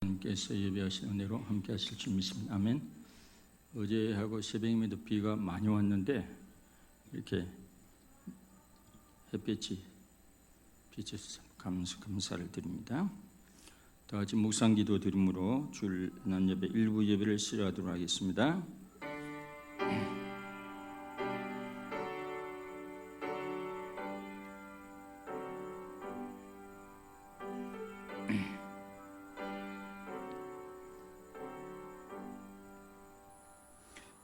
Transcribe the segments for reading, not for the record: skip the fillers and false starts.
하나님께서 예배하신 은혜로 함께 하실 줄 믿습니다. 아멘. 어제하고 새벽에도 비가 많이 왔는데 이렇게 햇빛이 비쳐서 감사를 드립니다. 다 같이 묵상기도 드림으로 주일 난 예배 일부 예배를 시작하도록 하겠습니다.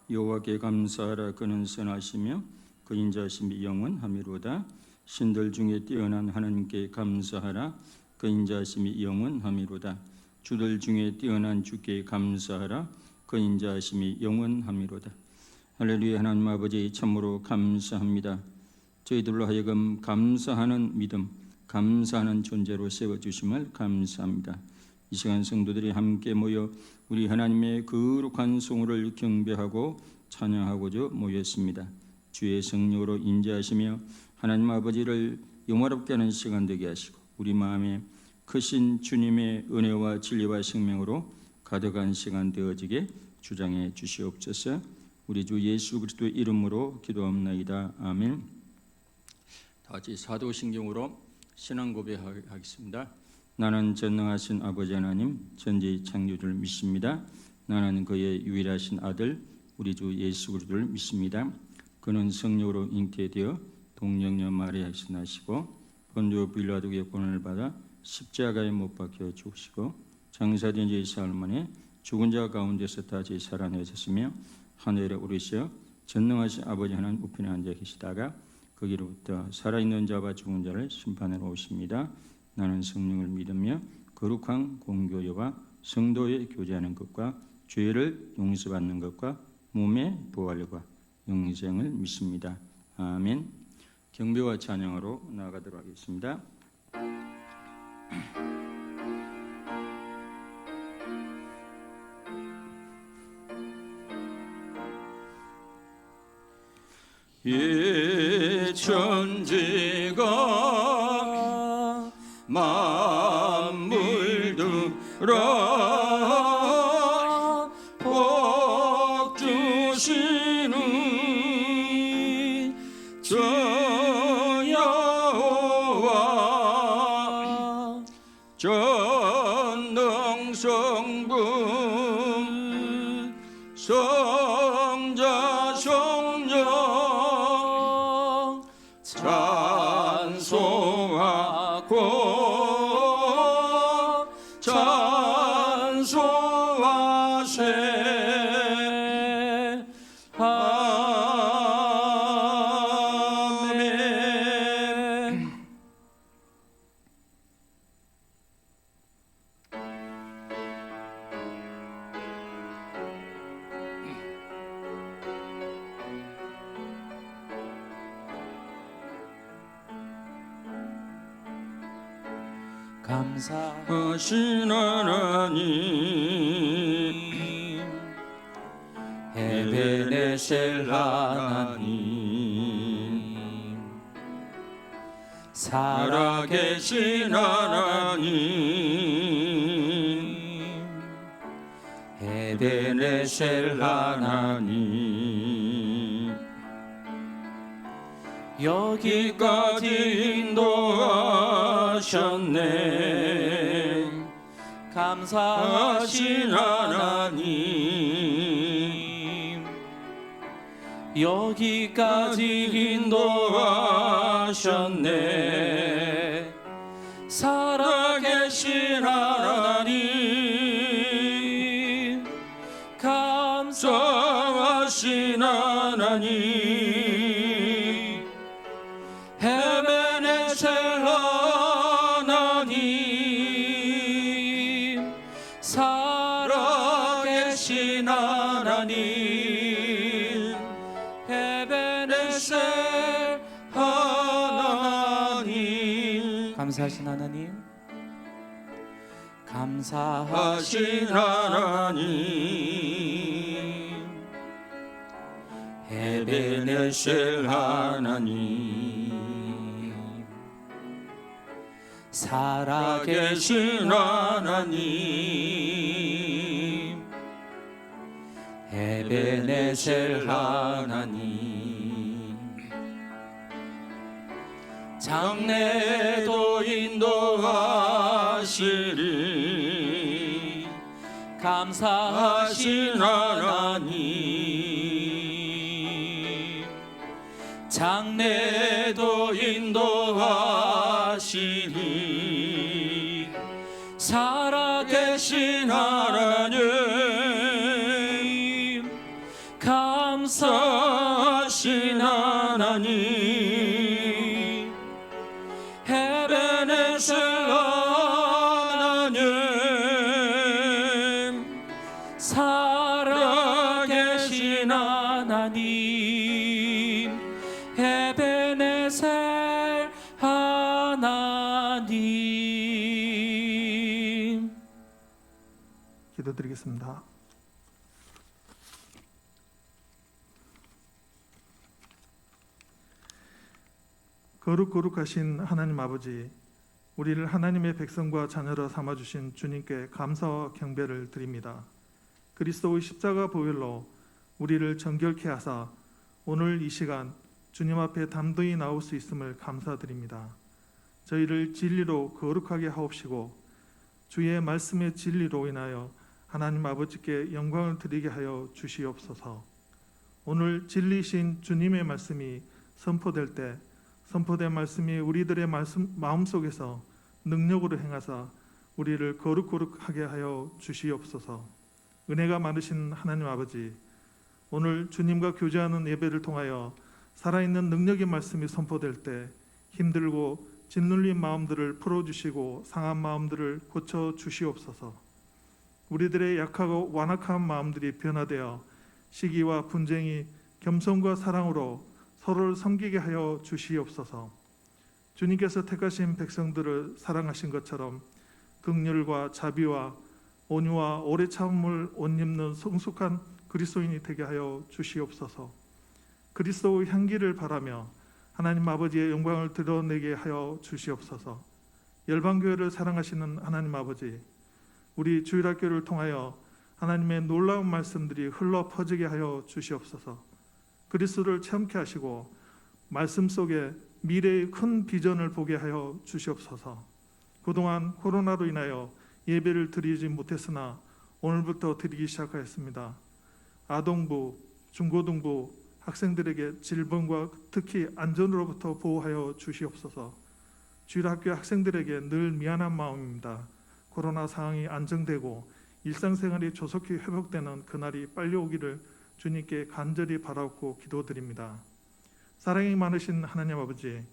여호와께 감사하라. 그는 선하시며 그 인자하심이 영원하미로다. 신들 중에 뛰어난 하나님께 감사하라. 그 인자하심이 영원하미로다. 주들 중에 뛰어난 주께 감사하라. 그 인자하심이 영원하미로다. 할렐루야. 하나님 아버지 참으로 감사합니다. 저희들로 하여금 감사하는 믿음, 감사하는 존재로 세워주심을 감사합니다. 이 시간 성도들이 함께 모여 우리 하나님의 거룩한 성호를 경배하고 찬양하고자 모였습니다. 주의 성령으로 인자하시며 하나님 아버지를 영화롭게 하는 시간 되게 하시고 우리 마음에 크신 주님의 은혜와 진리와 생명으로 가득한 시간 되어지게 주장해 주시옵소서. 우리 주 예수 그리스도의 이름으로 기도합나이다. 아멘. 다 같이 사도신경으로 신앙 고백하겠습니다. 나는 전능하신 아버지 하나님 전지의 창조주를 믿습니다. 나는 그의 유일하신 아들 우리 주 예수 그리스도를 믿습니다. 그는 성령으로 잉태되어 동정녀 마리아에서 나시고 본디오 빌라도의 고난을 받아 십자가에 못 박혀 죽으시고 장사된 지 사흘 만에 죽은 자 가운데서 다시 살아내셨으며 하늘에 오르시어 전능하신 아버지 하나님 우편에 앉아 계시다가 거기로부터 살아있는 자와 죽은 자를 심판하러 오십니다. 나는 성령을 믿으며 거룩한 공교회와 성도의 교제하는 것과 죄를 용서받는 것과 몸의 부활과 영생을 믿습니다. 아멘. 경배와 찬양으로 나아가도록 하겠습니다. 예 천지가 만물들아 복 주시는 저 여호와 전능성분 성자 성령 찬송하고 찬송하세. 아멘. 감사하신 하나님 에베네셀 하나님 살아계신 하나님 에베네셀 하나님 여기까지 인도하셨네. 감사하신 하나님 여기까지 인도하셨네. 살아계신 하나님 감사하신 하나님 에베네셀 하나님 살아계신 하나님 에베네셀 하나님 감사하신 하나님 감사하신 하나님 에베네셀 하나님 살아계신 하나님, 에베네셀 하나님, 장래도 인도하시리 감사하신 하나님, 장래도 인도하시리 살아계신 하나님, 감사하신 하나님, 에베네셀 하나님, 살아계신 하나님, 에베네셀 하나님. 기도드리겠습니다. 거룩하신 하나님 아버지, 우리를 하나님의 백성과 자녀로 삼아주신 주님께 감사와 경배를 드립니다. 그리스도의 십자가 보혈로 우리를 정결케 하사 오늘 이 시간 주님 앞에 담대히 나올 수 있음을 감사드립니다. 저희를 진리로 거룩하게 하옵시고 주의 말씀의 진리로 인하여 하나님 아버지께 영광을 드리게 하여 주시옵소서. 오늘 진리신 주님의 말씀이 선포될 때 선포된 말씀이 우리들의 마음속에서 능력으로 행하사 우리를 거룩하게 하여 주시옵소서. 은혜가 많으신 하나님 아버지, 오늘 주님과 교제하는 예배를 통하여 살아있는 능력의 말씀이 선포될 때 힘들고 짓눌린 마음들을 풀어주시고 상한 마음들을 고쳐주시옵소서. 우리들의 약하고 완악한 마음들이 변화되어 시기와 분쟁이 겸손과 사랑으로 서로를 섬기게 하여 주시옵소서. 주님께서 택하신 백성들을 사랑하신 것처럼 긍휼과 자비와 온유와 오래 참음을 옷 입는 성숙한 그리스도인이 되게 하여 주시옵소서. 그리스도의 향기를 바라며 하나님 아버지의 영광을 드러내게 하여 주시옵소서. 열방교회를 사랑하시는 하나님 아버지, 우리 주일학교를 통하여 하나님의 놀라운 말씀들이 흘러 퍼지게 하여 주시옵소서. 그리스도를 체험케 하시고 말씀 속에 미래의 큰 비전을 보게 하여 주시옵소서. 그동안 코로나로 인하여 예배를 드리지 못했으나 오늘부터 드리기 시작하였습니다. 아동부, 중고등부 학생들에게 질병과 특히 안전으로부터 보호하여 주시옵소서. 주일학교 학생들에게 늘 미안한 마음입니다. 코로나 상황이 안정되고 일상생활이 조속히 회복되는 그날이 빨리 오기를 주님께 간절히 바라고 기도드립니다. 사랑이 많으신 하나님 아버지,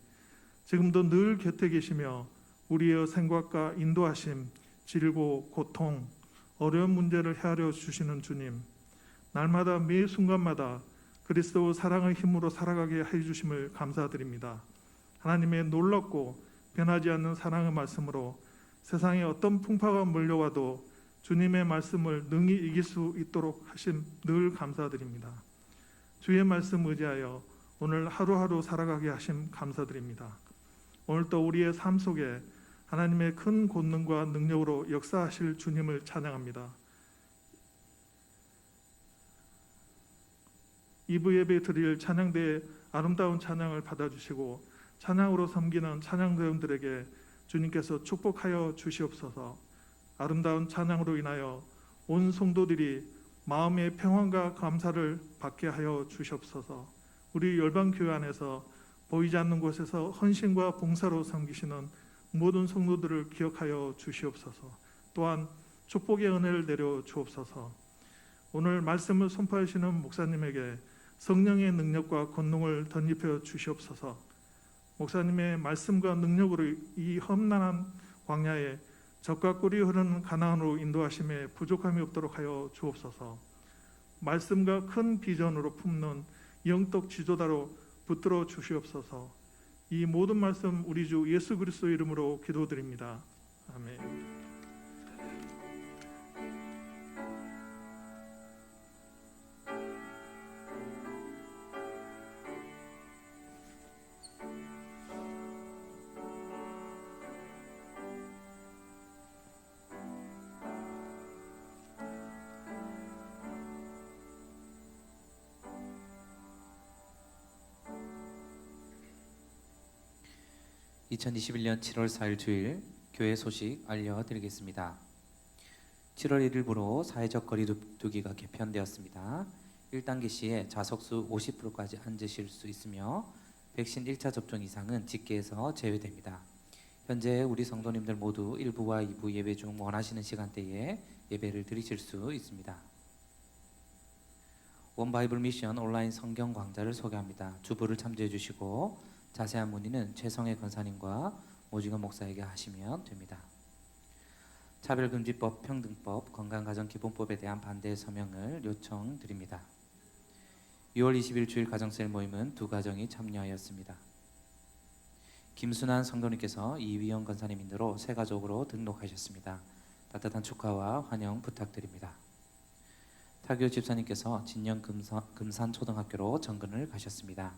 지금도 늘 곁에 계시며 우리의 생각과 인도하심, 질고 고통, 어려운 문제를 헤아려 주시는 주님, 날마다 매 순간마다 그리스도의 사랑의 힘으로 살아가게 해주심을 감사드립니다. 하나님의 놀랍고 변하지 않는 사랑의 말씀으로 세상에 어떤 풍파가 몰려와도 주님의 말씀을 능히 이길 수 있도록 하심 늘 감사드립니다. 주의 말씀 의지하여 오늘 하루하루 살아가게 하심 감사드립니다. 오늘도 우리의 삶 속에 하나님의 큰 권능과 능력으로 역사하실 주님을 찬양합니다. 2부 예배 드릴 찬양대의 아름다운 찬양을 받아주시고 찬양으로 섬기는 찬양대원들에게 주님께서 축복하여 주시옵소서. 아름다운 찬양으로 인하여 온 성도들이 마음의 평안과 감사를 받게 하여 주시옵소서. 우리 열방교회 안에서 보이지 않는 곳에서 헌신과 봉사로 섬기시는 모든 성도들을 기억하여 주시옵소서. 또한 축복의 은혜를 내려 주옵소서. 오늘 말씀을 선포하시는 목사님에게 성령의 능력과 권능을 덧입혀 주시옵소서. 목사님의 말씀과 능력으로 이 험난한 광야에 젖과 꿀이 흐르는 가나안으로 인도하심에 부족함이 없도록 하여 주옵소서. 말씀과 큰 비전으로 품는 영적 지도자로 붙들어 주시옵소서. 이 모든 말씀 우리 주 예수 그리스도 이름으로 기도드립니다. 아멘. 2021년 7월 4일 주일 교회 소식 알려드리겠습니다. 7월 1일부로 사회적 거리 두기가 개편되었습니다. 1단계 시에 좌석수 50%까지 앉으실 수 있으며 백신 1차 접종 이상은 직계에서 제외됩니다. 현재 우리 성도님들 모두 1부와 2부 예배 중 원하시는 시간대에 예배를 드리실 수 있습니다. 원 바이블 미션 온라인 성경 강좌를 소개합니다. 주부를 참조해 주시고 자세한 문의는 최성애 권사님과 오징어 목사에게 하시면 됩니다. 차별금지법, 평등법, 건강가정기본법에 대한 반대 서명을 요청드립니다. 6월 20일 주일 가정셀 모임은 2가정이 참여하였습니다. 김순환 성도님께서 이위영 권사님 인도로 새 가족으로 등록하셨습니다. 따뜻한 축하와 환영 부탁드립니다. 타교 집사님께서 진영 금산초등학교로 정근을 가셨습니다.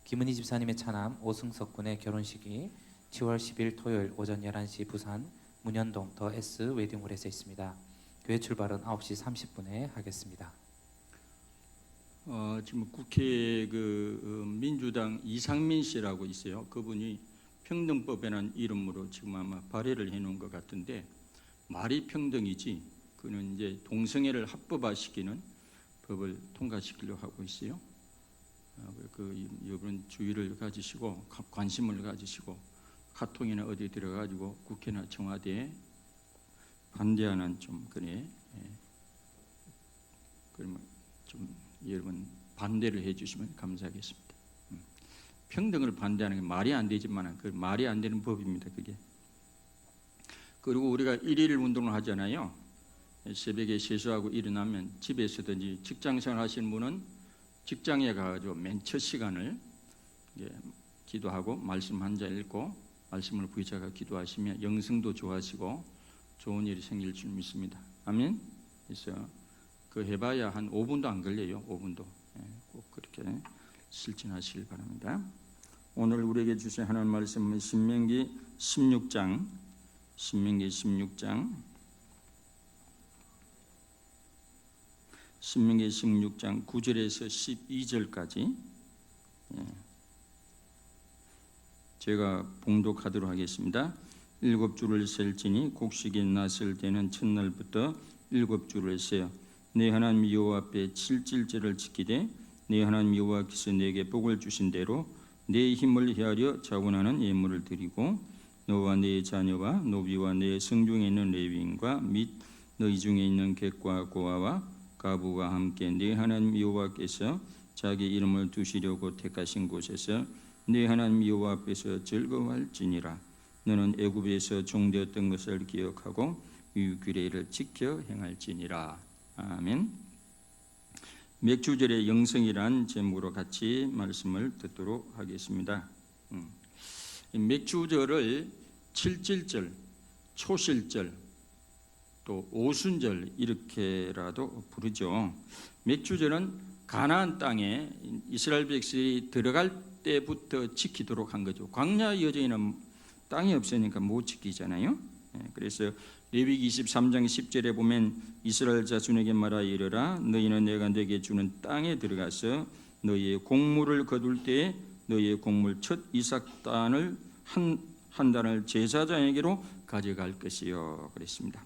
김은희 집사님의 차남 오승석 군의 결혼식이 10월 10일 토요일 오전 11시 부산 문현동 더 S 웨딩홀에서 있습니다. 교회 출발은 9시 30분에 하겠습니다. 지금 국회 민주당 이상민 씨라고 있어요. 그분이 평등법이라는 이름으로 지금 아마 발의를 해놓은 것 같은데 말이 평등이지 그는 이제 동성애를 합법화시키는 법을 통과시키려고 하고 있어요. 여러분 주의를 가지시고 관심을 가지시고 카톡이나 어디 들어가지고 국회나 청와대에 반대하는 좀 그래. 그러면 좀 여러분 반대를 해주시면 감사하겠습니다. 평등을 반대하는 게 말이 안 되지만 그 말이 안 되는 법입니다. 그게. 그리고 우리가 일일 운동을 하잖아요. 새벽에 세수하고 일어나면 집에서든지 직장생활 하시는 분은 직장에 가가지고 맨 첫 시간을 기도하고 말씀 한 자 읽고 말씀을 부여잡아 기도하시면 영성도 좋아지고 좋은 일이 생길 줄 믿습니다. 아멘. 그래서 그 해봐야 한 5분도 안 걸려요. 5분도. 꼭 그렇게 실천하시길 바랍니다. 오늘 우리에게 주신 하나님 말씀은 신명기 16장 9절에서 12절까지 제가 봉독하도록 하겠습니다. 7줄을 셀지니 곡식이 났을 때는 첫날부터 7줄을 세어 내 하나님 여호와 앞에 7일째를 지키되 내 하나님 여호와께서 내게 복을 주신 대로 내 힘을 헤아려 자원하는 예물을 드리고 너와 네 자녀와 노비와 네 성중에 있는 레위인과 및 너희 중에 있는 객과 고아와 가부와 함께 네 하나님 여호와께서 자기 이름을 두시려고 택하신 곳에서 네 하나님 여호와 앞에서 즐거워할지니라. 너는 애굽에서 종되었던 것을 기억하고 이 규례를 지켜 행할지니라. 아멘. 맥주절의 영성이란 제목으로 같이 말씀을 듣도록 하겠습니다. 맥주절을 칠칠절, 초실절, 또 오순절 이렇게라도 부르죠. 맥주절은 가나안 땅에 이스라엘 백성이 들어갈 때부터 지키도록 한 거죠. 광야 여정에는 땅이 없으니까 못 지키잖아요. 그래서 레위기 23장 10절에 보면 이스라엘 자손에게 말하여 이르라 너희는 내가 너에게 주는 땅에 들어가서 너희의 곡물을 거둘 때에 너희의 곡물 첫 이삭단을 한 단을 제사장에게로 가져갈 것이요 그랬습니다.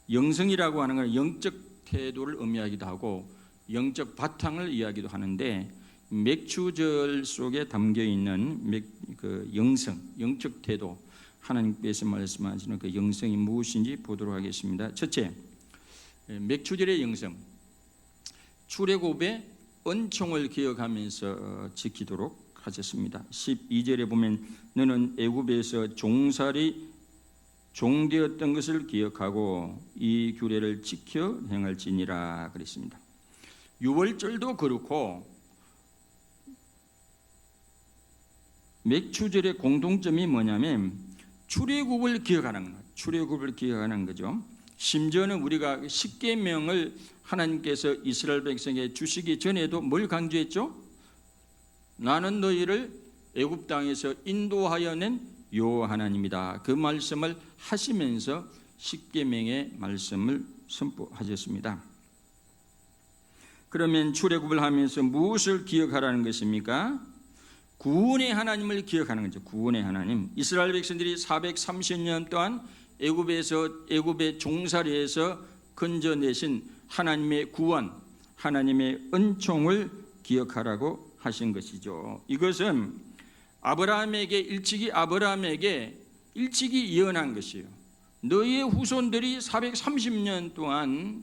영성이라고 하는 건 영적 태도를 의미하기도 하고 영적 바탕을 이야기도 하는데 맥주절 속에 담겨 있는 그 영성, 영적 태도, 하나님께서 말씀하시는 그 영성이 무엇인지 보도록 하겠습니다. 첫째, 맥주절의 영성, 출애굽의 은총을 기억하면서 지키도록 하셨습니다. 12절에 보면 너는 애굽에서 종되었던 것을 기억하고 이 규례를 지켜 행할지니라 그랬습니다. 유월절도 그렇고 맥주절의 공통점이 뭐냐면 출애굽을 기억하는 것, 출애굽을 기억하는 거죠. 심지어는 우리가 십계명을 하나님께서 이스라엘 백성에게 주시기 전에도 뭘 강조했죠? 나는 너희를 애굽 땅에서 인도하여 낸 여호와 하나님이다. 그 말씀을 하시면서 십계명의 말씀을 선포하셨습니다. 그러면 출애굽을 하면서 무엇을 기억하라는 것입니까? 구원의 하나님을 기억하는 거죠. 구원의 하나님. 이스라엘 백성들이 430년 동안 애굽의 종살이에서 건져내신 하나님의 구원, 하나님의 은총을 기억하라고 하신 것이죠. 이것은 일찍이 아브라함에게 예언한 것이에요. 너희의 후손들이 430년 동안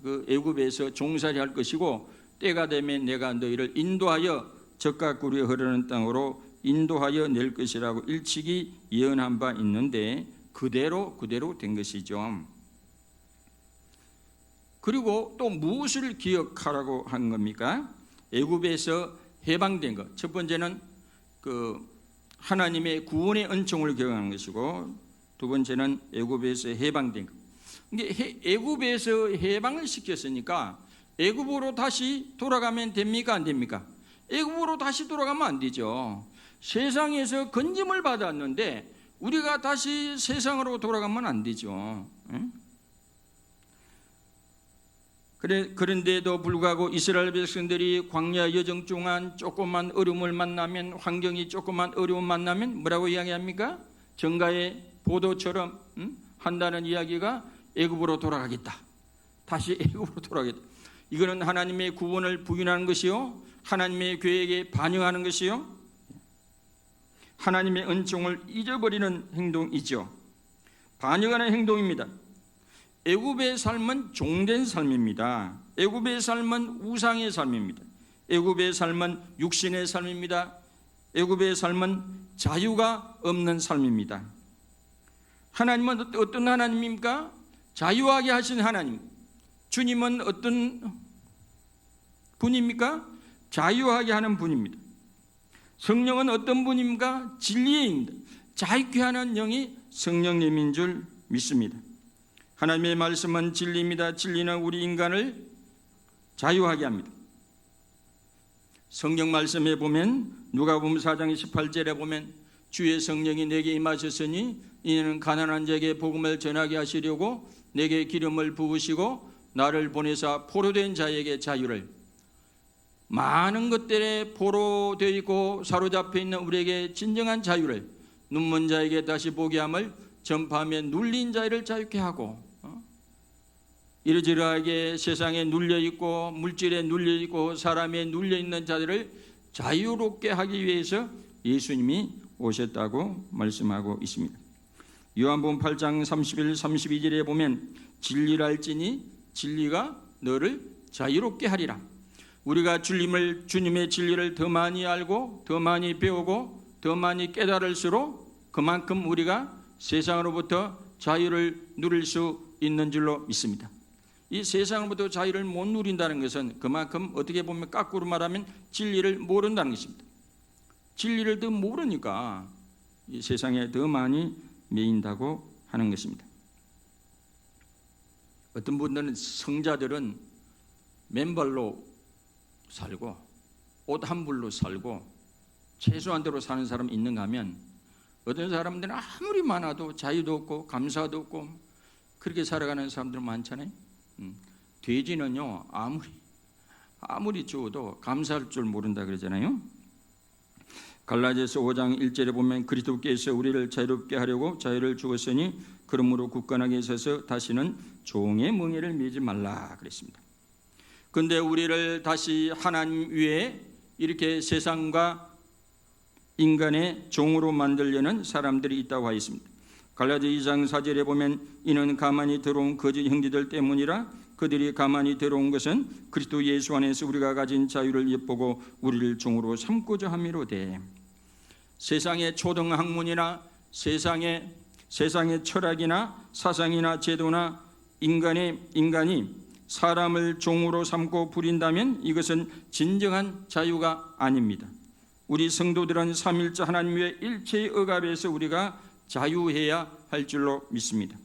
그 애굽에서 종살이할 것이고 때가 되면 내가 너희를 인도하여 젖과 꿀이 흐르는 땅으로 인도하여 낼 것이라고 일찍이 예언한 바 있는데 그대로 된 것이죠. 그리고 또 무엇을 기억하라고 한 겁니까? 애굽에서 해방된 것. 첫 번째는 그 하나님의 구원의 은총을 기억하는 것이고, 두 번째는 애굽에서 해방된 것. 이게 애굽에서 해방을 시켰으니까 애굽으로 다시 돌아가면 됩니까? 안 됩니까? 애굽으로 다시 돌아가면 안 되죠. 세상에서 건짐을 받았는데 우리가 다시 세상으로 돌아가면 안 되죠. 그런데도 불구하고 이스라엘 백성들이 광야 여정 중한 조그만 어려움을 만나면, 환경이 조그만 어려움 만나면 뭐라고 이야기합니까? 정가의 보도처럼 한다는 이야기가 애굽으로 돌아가겠다. 다시 애굽으로 돌아가겠다. 이거는 하나님의 구원을 부인하는 것이요, 하나님의 계획에 반영하는 것이요, 하나님의 은총을 잊어버리는 행동이죠. 반영하는 행동입니다. 애굽의 삶은 종된 삶입니다. 애굽의 삶은 우상의 삶입니다. 애굽의 삶은 육신의 삶입니다. 애굽의 삶은 자유가 없는 삶입니다. 하나님은 어떤 하나님입니까? 자유하게 하신 하나님. 주님은 어떤 분입니까? 자유하게 하는 분입니다. 성령은 어떤 분입니까? 진리의 영입니다. 자유케 하는 영이 성령님인 줄 믿습니다. 하나님의 말씀은 진리입니다. 진리는 우리 인간을 자유하게 합니다. 성경 말씀에 보면 누가복음 4장 18절에 보면 주의 성령이 내게 임하셨으니 이는 가난한 자에게 복음을 전하게 하시려고 내게 기름을 부으시고 나를 보내사 포로된 자에게 자유를, 많은 것들에 포로되어 있고 사로잡혀 있는 우리에게 진정한 자유를, 눈먼 자에게 다시 보게 함을, 전파하며 눌린 자를 자유케 하고, 이러저러하게 세상에 눌려있고 물질에 눌려있고 사람에 눌려있는 자들을 자유롭게 하기 위해서 예수님이 오셨다고 말씀하고 있습니다. 요한복음 8장 31, 32절에 보면 진리를 알지니 진리가 너를 자유롭게 하리라. 우리가 주님의 진리를 더 많이 알고 더 많이 배우고 더 많이 깨달을수록 그만큼 우리가 세상으로부터 자유를 누릴 수 있는 줄로 믿습니다. 이 세상으로부터 자유를 못 누린다는 것은 그만큼 어떻게 보면 거꾸로 말하면 진리를 모른다는 것입니다. 진리를 더 모르니까 이 세상에 더 많이 매인다고 하는 것입니다. 어떤 분들은 성자들은 맨발로 살고 옷 한 벌로 살고 최소한 대로 사는 사람이 있는가 하면, 어떤 사람들은 아무리 많아도 자유도 없고 감사도 없고 그렇게 살아가는 사람들 많잖아요. 돼지는요 아무리 주어도 감사할 줄 모른다 그러잖아요. 갈라디아서 5장 1절에 보면 그리스도께서 우리를 자유롭게 하려고 자유를 주었으니 그러므로 굳건하게 서서 다시는 종의 멍에를 매지 말라 그랬습니다. 그런데 우리를 다시 하나님 위에 이렇게 세상과 인간의 종으로 만들려는 사람들이 있다고 하였습니다. 갈라디아 2장 4절에 보면 이는 가만히 들어온 거짓 형제들 때문이라, 그들이 가만히 들어온 것은 그리스도 예수 안에서 우리가 가진 자유를 엿보고 우리를 종으로 삼고자 함이로되, 세상의 초등학문이나 세상의 철학이나 사상이나 제도나 인간이 사람을 종으로 삼고 부린다면 이것은 진정한 자유가 아닙니다. 우리 성도들은 삼일째 하나님 외 일체의 억압에서 우리가 자유해야 할 줄로 믿습니다.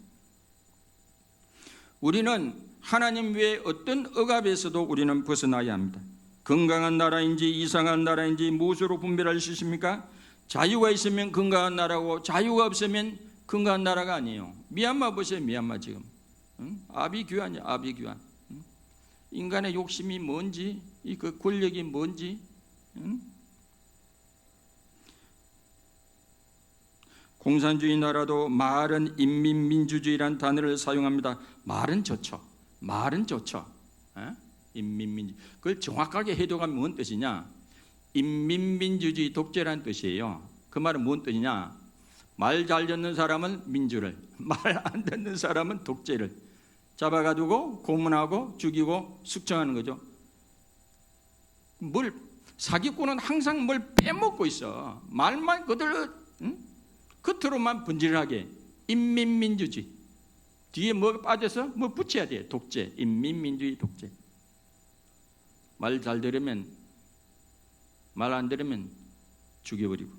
우리는 하나님 외에 어떤 억압에서도 우리는 벗어나야 합니다. 건강한 나라인지 이상한 나라인지 무엇으로 분별할 수 있습니까? 자유가 있으면 건강한 나라고 자유가 없으면 건강한 나라가 아니에요. 미얀마 보세요. 미얀마 지금 아비규환이야. 아비규환. 인간의 욕심이 뭔지, 그 권력이 뭔지, 공산주의 나라도 말은 인민민주주의란 단어를 사용합니다. 말은 좋죠. 말은 좋죠. 인민민주. 그걸 정확하게 해독하면 뭔 뜻이냐? 인민민주주의 독재란 뜻이에요. 그 말은 뭔 뜻이냐? 말 잘 듣는 사람은 민주를, 말 안 듣는 사람은 독재를 잡아가지고 고문하고 죽이고 숙청하는 거죠. 사기꾼은 항상 뭘 빼먹고 있어. 말만 그대로 겉으로만 분질하게. 인민민주주의 뒤에 뭐가 빠져서 뭐 붙여야 돼. 독재, 인민민주주의 독재. 말 잘 들으면, 말 안 들으면 죽여버리고.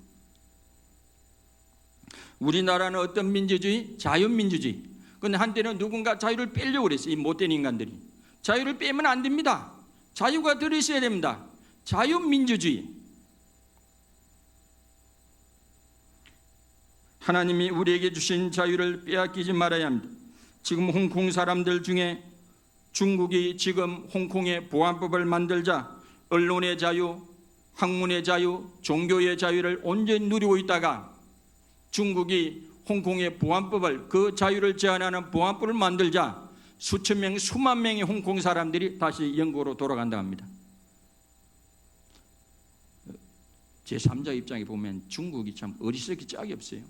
우리나라는 어떤 민주주의? 자유민주주의. 근데 한때는 누군가 자유를 빼려고 그랬어요. 이 못된 인간들이. 자유를 빼면 안 됩니다. 자유가 들어있어야 됩니다. 자유민주주의. 하나님이 우리에게 주신 자유를 빼앗기지 말아야 합니다. 지금 홍콩 사람들 중에 중국이 지금 홍콩의 보안법을 만들자 언론의 자유, 학문의 자유, 종교의 자유를 온전히 누리고 있다가 중국이 홍콩의 보안법을, 그 자유를 제한하는 보안법을 만들자 수천 명, 수만 명의 홍콩 사람들이 다시 영국으로 돌아간다 합니다. 제3자 입장에 보면 중국이 참 어리석기 짝이 없어요.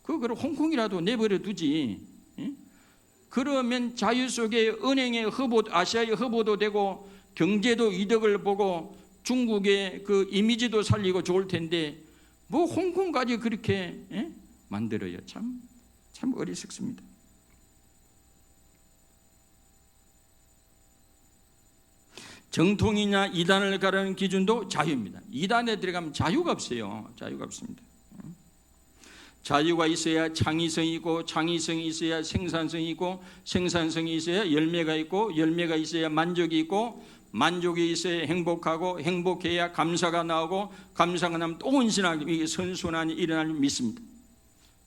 그걸 홍콩이라도 내버려 두지. 그러면 자유 속에 은행의 허보, 아시아의 허보도 되고 경제도 이득을 보고 중국의 그 이미지도 살리고 좋을 텐데 뭐 홍콩까지 그렇게 만들어요. 참 어리석습니다. 정통이냐 이단을 가르는 기준도 자유입니다. 이단에 들어가면 자유가 없어요. 자유가 없습니다. 자유가 있어야 창의성이 있고, 창의성이 있어야 생산성이 있고, 생산성이 있어야 열매가 있고, 열매가 있어야 만족이 있고, 만족이 있어야 행복하고, 행복해야 감사가 나오고, 감사가 나면 또 헌신하기, 이게 선순환이 일어나는 줄 믿습니다.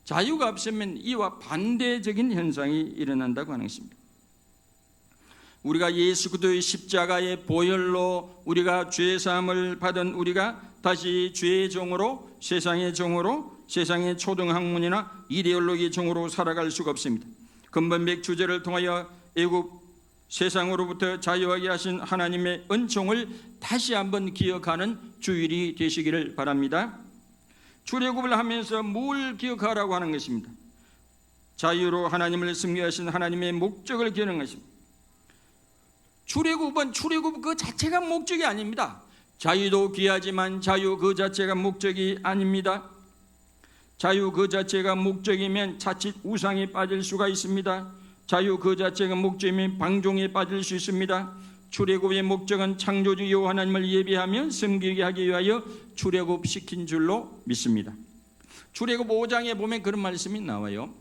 자유가 없으면 이와 반대적인 현상이 일어난다고 하는 것입니다. 우리가 예수 그리스도의 십자가의 보혈로 우리가 죄 사함을 받은 우리가 다시 죄의 종으로, 세상의 종으로, 세상의 초등학문이나 이데올로기의 종으로 살아갈 수가 없습니다. 근본백 주제를 통하여 애굽 세상으로부터 자유하게 하신 하나님의 은총을 다시 한번 기억하는 주일이 되시기를 바랍니다. 출애굽을 하면서 뭘 기억하라고 하는 것입니다. 자유로 하나님을 승리하신 하나님의 목적을 기억하는 것입니다. 출애굽 그 자체가 목적이 아닙니다. 자유도 귀하지만 자유 그 자체가 목적이 아닙니다. 자유 그 자체가 목적이면 자칫 우상에 빠질 수가 있습니다. 자유 그 자체가 목적이면 방종에 빠질 수 있습니다. 출애굽의 목적은 창조주 여호와 하나님을 예배하며 섬기게 하기 위하여 출애굽시킨 줄로 믿습니다. 출애굽 5장에 보면 그런 말씀이 나와요.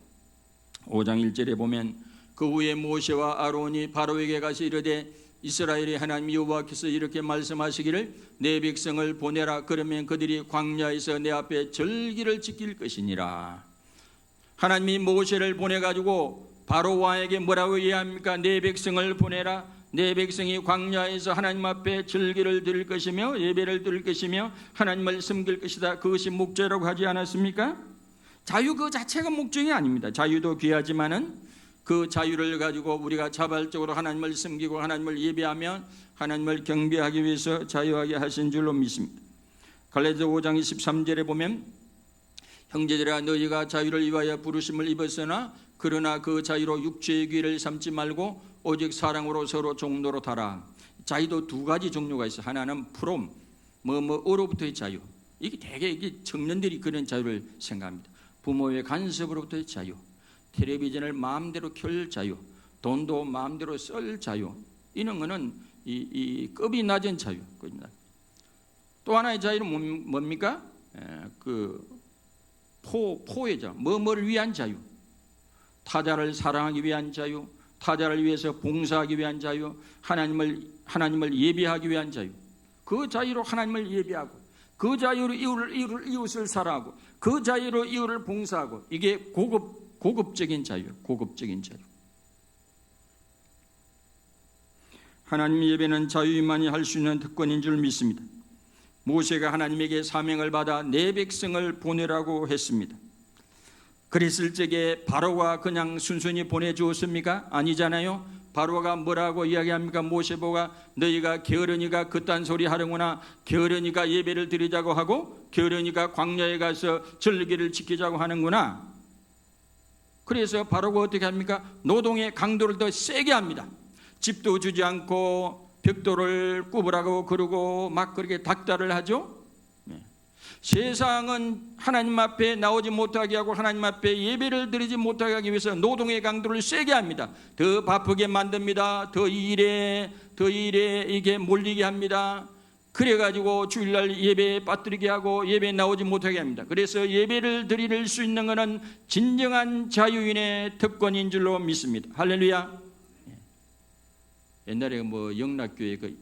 5장 1절에 보면 그 후에 모세와 아론이 바로에게 가서 이르되 이스라엘의 하나님 여호와께서 이렇게 말씀하시기를 내 백성을 보내라. 그러면 그들이 광야에서 내 앞에 절기를 지킬 것이니라. 하나님이 모세를 보내가지고 바로 왕에게 뭐라고 이야기합니까? 내 백성을 보내라. 내 백성이 광야에서 하나님 앞에 절기를 드릴 것이며 예배를 드릴 것이며 하나님을 섬길 것이다. 그것이 목적이라고 하지 않았습니까? 자유 그 자체가 목적이 아닙니다. 자유도 귀하지만은 그 자유를 가지고 우리가 자발적으로 하나님을 섬기고 하나님을 예배하며 하나님을 경배하기 위해서 자유하게 하신 줄로 믿습니다. 갈라디아 5장 23절에 보면 형제들아 너희가 자유를 위하여 부르심을 입었으나 그러나 그 자유로 육체의 귀를 삼지 말고 오직 사랑으로 서로 종로로 달아. 자유도 두 가지 종류가 있어요. 하나는 프롬 어로부터의 자유. 이게 되게 이게 청년들이 그런 자유를 생각합니다. 부모의 간섭으로부터의 자유, 텔레비전을 마음대로 켤 자유, 돈도 마음대로 쓸 자유. 이런 거는 이 급이 낮은 자유. 또 하나의 자유는 뭡니까? 포의 자유, 뭐를 위한 자유. 타자를 사랑하기 위한 자유, 타자를 위해서 봉사하기 위한 자유, 하나님을 예배하기 위한 자유. 그 자유로 하나님을 예배하고, 그 자유로 이웃을 사랑하고, 그 자유로 이웃을 봉사하고, 이게 고급적인 자유, 고급적인 자유. 하나님 예배는 자유인만이 할 수 있는 특권인 줄 믿습니다. 모세가 하나님에게 사명을 받아 내 백성을 보내라고 했습니다. 그랬을 적에 바로가 그냥 순순히 보내주었습니까? 아니잖아요. 바로가 뭐라고 이야기합니까? 모세보가 너희가 게으르니가 그딴 소리 하는구나. 게으르니가 예배를 드리자고 하고 게으르니가 광야에 가서 절기를 지키자고 하는구나. 그래서 바로가 어떻게 합니까? 노동의 강도를 더 세게 합니다. 집도 주지 않고 벽돌을 굽으라고 그러고 막 그렇게 닥달을 하죠. 세상은 하나님 앞에 나오지 못하게 하고 하나님 앞에 예배를 드리지 못하게 하기 위해서 노동의 강도를 세게 합니다. 더 바쁘게 만듭니다. 더 일에 이게 몰리게 합니다. 그래가지고 주일날 예배에 빠뜨리게 하고 예배에 나오지 못하게 합니다. 그래서 예배를 드릴 수 있는 것은 진정한 자유인의 특권인 줄로 믿습니다. 할렐루야. 옛날에 뭐 영락교회 그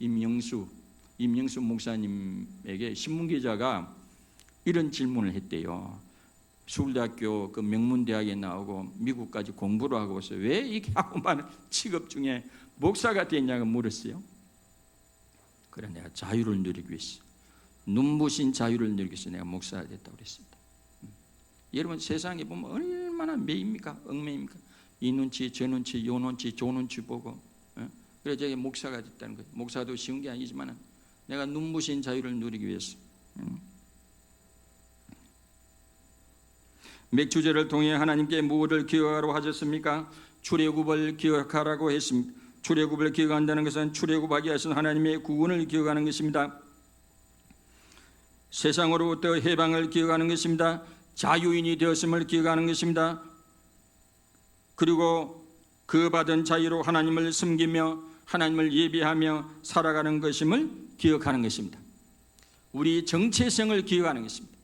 임영수 목사님에게 신문기자가 이런 질문을 했대요. 서울대학교 그 명문대학에 나오고 미국까지 공부를 하고서 왜 이렇게 하고 많은 직업 중에 목사가 됐냐고 물었어요. 그래 내가 자유를 누리기 위해서, 눈부신 자유를 누리기 위해서 내가 목사가 됐다고 그랬습니다. 여러분 세상에 보면 얼마나 매입니까? 얽매입니까? 이 눈치 저 눈치 요 눈치 저 눈치 보고 그래서 제가 목사가 됐다는 거예요. 목사도 쉬운 게 아니지만 내가 눈부신 자유를 누리기 위해서. 맥주제를 통해 하나님께 무엇을 기억하라고 하셨습니까? 출애굽을 기억하라고 했습니다. 출애굽을 기억한다는 것은 출애굽하게 하신 하나님의 구원을 기억하는 것입니다. 세상으로부터 해방을 기억하는 것입니다. 자유인이 되었음을 기억하는 것입니다. 그리고 그 받은 자유로 하나님을 섬기며 하나님을 예배하며 살아가는 것임을 기억하는 것입니다. 우리 정체성을 기억하는 것입니다.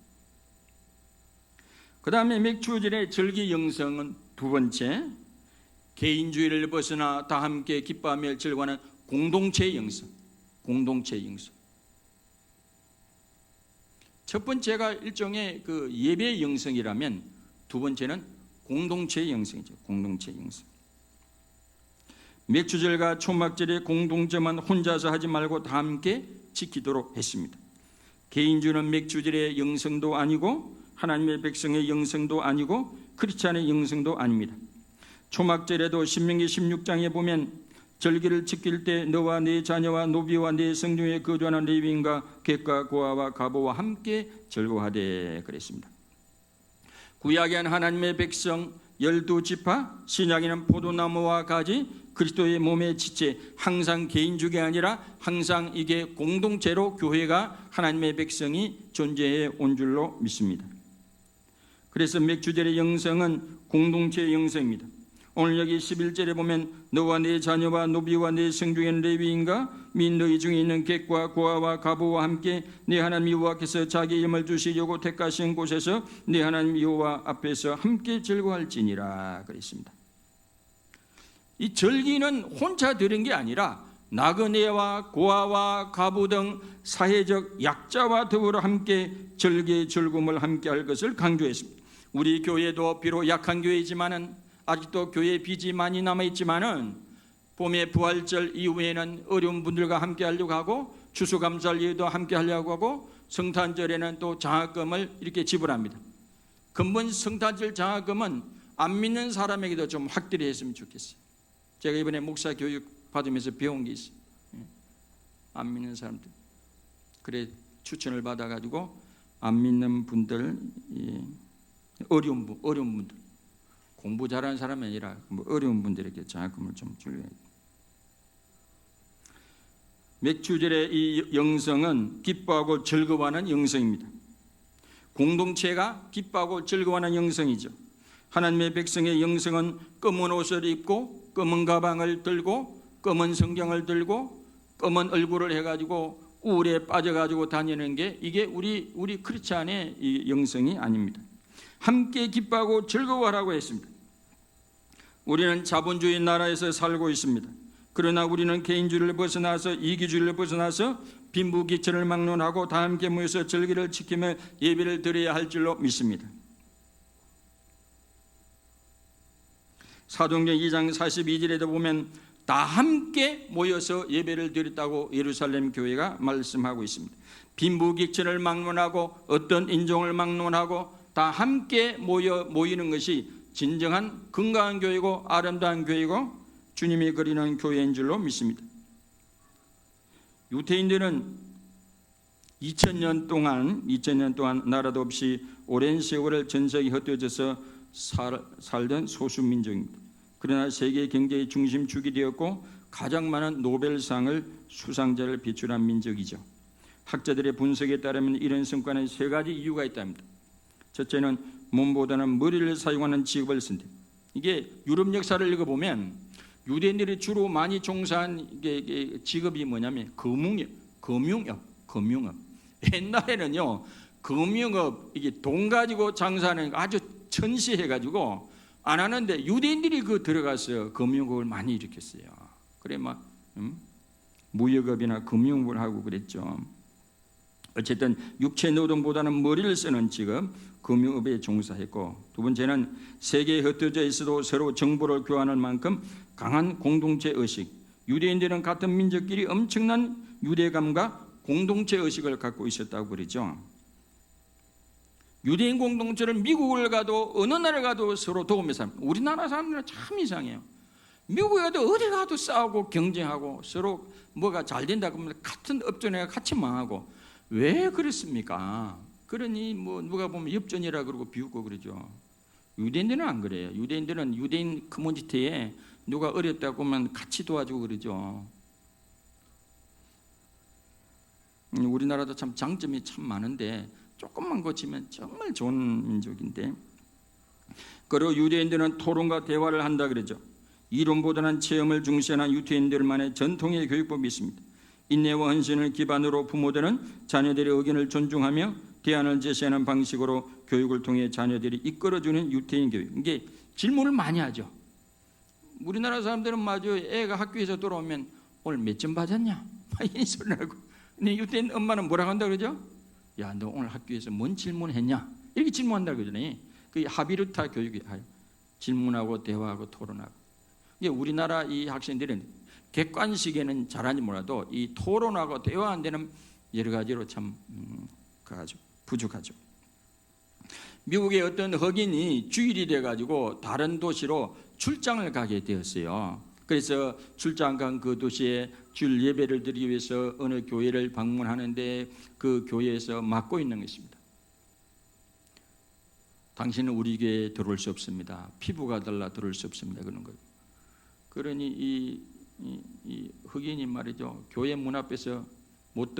그 다음에 맥주절의 절기 영성은 두 번째, 개인주의를 벗어나 다 함께 기뻐하며 즐거워하는 공동체의 영성. 공동체의 영성. 첫 번째가 일종의 그 예배의 영성이라면 두 번째는 공동체의 영성이죠. 공동체의 영성. 맥주절과 초막절의 공동점은 혼자서 하지 말고 다 함께 지키도록 했습니다. 개인주의는 맥주절의 영성도 아니고 하나님의 백성의 영성도 아니고 크리스찬의 영성도 아닙니다. 초막절에도 신명기 16장에 보면 절기를 지킬 때 너와 네 자녀와 노비와 네 성중에 거주하는 레위인과 객과 고아와 가보와 함께 즐거워하되 그랬습니다. 구약에는 하나님의 백성 12지파, 신약에는 포도나무와 가지, 그리스도의 몸의 지체, 항상 개인주의가 아니라 항상 이게 공동체로 교회가 하나님의 백성이 존재해 온 줄로 믿습니다. 그래서 맥주절의 영성은 공동체의 영성입니다. 오늘 여기 11절에 보면 너와 네 자녀와 노비와 네 성중의 레위인과 및 너희 중에 있는 객과 고아와 가부와 함께 네 하나님 여호와께서 자기 이름을 두시려고 택하신 곳에서 네 하나님 여호와 앞에서 함께 즐거워할지니라 그랬습니다. 이 절기는 혼자 드린 게 아니라 나그네와 고아와 가부 등 사회적 약자와 더불어 함께 절기의 즐거움을 함께 할 것을 강조했습니다. 우리 교회도 비록 약한 교회이지만은 아직도 교회에 빚이 많이 남아있지만은 봄의 부활절 이후에는 어려운 분들과 함께 하려고 하고 추수감사절에도 함께 하려고 하고 성탄절에는 또 장학금을 이렇게 지불합니다. 근본 성탄절 장학금은 안 믿는 사람에게도 좀 확대를 했으면 좋겠어요. 제가 이번에 목사 교육 받으면서 배운 게 있어요. 안 믿는 사람들. 그래 추천을 받아가지고 안 믿는 분들, 어려운 분들. 공부 잘하는 사람이 아니라 어려운 분들에게 장학금을 좀 줄여야 돼요. 맥주절의 이 영성은 기뻐하고 즐거워하는 영성입니다. 공동체가 기뻐하고 즐거워하는 영성이죠. 하나님의 백성의 영성은 검은 옷을 입고 검은 가방을 들고 검은 성경을 들고 검은 얼굴을 해가지고 우울에 빠져가지고 다니는 게 이게 우리 크리스찬의 이 영성이 아닙니다. 함께 기뻐하고 즐거워하라고 했습니다. 우리는 자본주의 나라에서 살고 있습니다. 그러나 우리는 개인주의를 벗어나서 이기주의를 벗어나서 빈부귀천을 막론하고 다 함께 모여서 절기를 지키며 예배를 드려야 할 줄로 믿습니다. 사도행전 2장 42절에도 보면 다 함께 모여서 예배를 드렸다고 예루살렘 교회가 말씀하고 있습니다. 빈부귀천을 막론하고 어떤 인종을 막론하고 다 함께 모이는 것이 진정한 건강한 교회고 아름다운 교회고 주님이 그리는 교회인 줄로 믿습니다. 유대인들은 2000년 동안 나라도 없이 오랜 세월을 전 세계에 흩어져서 살던 소수 민족입니다. 그러나 세계 경제의 중심축이 되었고 가장 많은 노벨상을 수상자를 배출한 민족이죠. 학자들의 분석에 따르면 이런 성과는 세 가지 이유가 있답니다. 첫째는 몸보다는 머리를 사용하는 직업을 쓴다. 이게 유럽 역사를 읽어보면 유대인들이 주로 많이 종사한 직업이 뭐냐면 금융업. 옛날에는요, 금융업, 이게 돈 가지고 장사하는 거 아주 천시해가지고 안 하는데 유대인들이 들어가서 금융업을 많이 일으켰어요. 그래 막 무역업이나 금융업을 하고 그랬죠. 어쨌든 육체 노동보다는 머리를 쓰는 직업, 금융업에 종사했고, 두 번째는 세계에 흩어져 있어도 서로 정보를 교환할 만큼 강한 공동체 의식. 유대인들은 같은 민족끼리 엄청난 유대감과 공동체 의식을 갖고 있었다고 그러죠. 유대인 공동체는 미국을 가도 어느 나라 가도 서로 도우며 삽니다. 우리나라 사람들은 참 이상해요. 미국에 가도 어디 가도 싸우고 경쟁하고 서로 뭐가 잘 된다고 하면 같은 업종에 같이 망하고. 왜 그렇습니까? 그러니 누가 보면 엽전이라 그러고 비웃고 그러죠. 유대인들은 안 그래요. 유대인들은 유대인 커뮤니티에 누가 어렵다고 하면 같이 도와주고 그러죠. 우리나라도 참 장점이 참 많은데 조금만 고치면 정말 좋은 민족인데, 그리고 유대인들은 토론과 대화를 한다 그러죠. 이론보다는 체험을 중시하는 유대인들만의 전통의 교육법이 있습니다. 인내와 헌신을 기반으로 부모들은 자녀들의 의견을 존중하며 대안을 제시하는 방식으로 교육을 통해 자녀들이 이끌어주는 유대인 교육. 이게 질문을 많이 하죠. 우리나라 사람들은 마저 애가 학교에서 돌아오면 오늘 몇 점 받았냐? 이 소리를 하고. 근데 유대인 엄마는 뭐라고 한다 그러죠? 야, 너 오늘 학교에서 뭔 질문했냐? 이렇게 질문한다 그러잖아요. 그 하비르타 교육이 질문하고 대화하고 토론하고. 이게 우리나라 이 학생들은 객관식에는 잘하지 몰라도 이 토론하고 대화하는 데는 여러 가지로 참 부족하죠. 미국의 어떤 흑인이 주일이 돼가지고 다른 도시로 출장을 가게 되었어요. 그래서 출장 간 그 도시에 주일 예배를 드리기 위해서 어느 교회를 방문하는데 그 교회에서 맡고 있는 것입니다. 당신은 우리 교회에 들어올 수 없습니다. 피부가 달라 들어올 수 없습니다. 그런 거예요. 그러니 이 흑인이 말이죠, 교회 문 앞에서 못